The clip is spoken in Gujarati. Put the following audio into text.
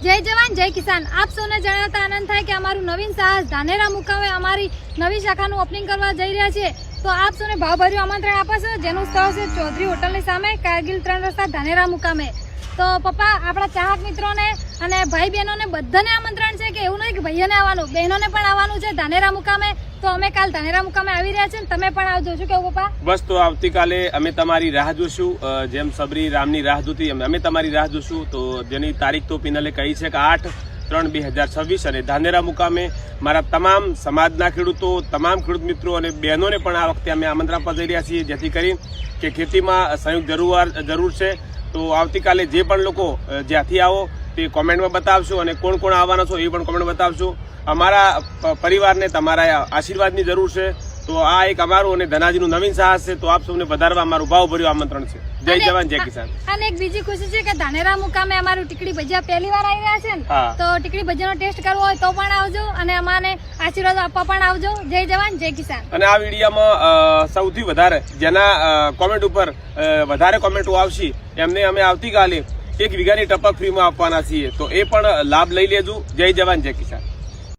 જય જવાન જય કિસાન। આપ સૌને જણાવતા આનંદ થાય કે અમારું નવીન સાહસ ધાનેરા મુકામે અમારી નવી શાખાનું ઓપનિંગ કરવા જઈ રહ્યા છે। તો આપ સૌને ભાવભર્યું આમંત્રણ આપે છે, જેનું સ્થળ છે ચૌધરી હોટલની સામે, કારગિલ 3 રસ્તા, ધાનેરા મુકામે। તો પપ્પા, આપણા ચાહક મિત્રોને અને ભાઈ બહેનોને બધાને આમંત્રણ છે કે એવું નહીં કે ભાઈઓને આવવાનું, બહેનોને પણ આવવાનું છે ધાનેરા મુકામે। તો અમે કાલ ધાનેરા મુકામે આવી રહ્યા છે, તમે પણ આવજો। શું કેવું પપ્પા? બસ, તો આવતીકાલે અમે તમારી રાહ જોશું, જેમ સબરી રામની રાહ જોતી અમે તમારી રાહ જોશું। તો જેની તારીખ તો પિનલે કહી છે કે 8/3/2026 અને ધાનેરા મુકામે મારા તમામ સમાજના ખેડૂતો, તમામ ખેડૂત મિત્રો અને બહેનોને પણ આ વખતે અમે આમંત્રણ આપવા જઈ રહ્યા છીએ, જેથી કરી કે ખેતીમાં સંયુક્ત જરૂર છે। તો આવતીકાલે જે પણ લોકો જ્યાંથી આવો તે કોમેન્ટમાં બતાવશો અને કોણ કોણ આવવાના છો એ પણ કોમેન્ટ બતાવશો। અમારા પરિવારને તમારા આશીર્વાદની જરૂર છે। તો આ એક અમારું અને ધનાજીનું નવીન સાહસ છે, તો આપ સૌને વધારવા અમારું ભાવભર્યું આમંત્રણ છે। જય જવાન જય કિસાન। અને એક બીજી ખુશી છે કે ધાનેરા મુકામે અમારું ટીકડી ભજીયા પહેલી વાર આવી રહ્યા છે ને, તો ટીકડી ભજીયાનો ટેસ્ટ કરવો હોય તો પણ આવજો અને અમાને આશીર્વાદ આપવા પણ આવજો। જય જવાન જય કિસાન। અને આ વિડીયોમાં સૌથી વધારે જેના કોમેન્ટ ઉપર વધારે કોમેન્ટો આવશે એમને અમે આવતીકાલે 1 વીઘાની ટપક ફ્રીમાં આપવાના છીએ, તો એ પણ લાભ લઈ લેજો। જય જવાન જય કિસાન।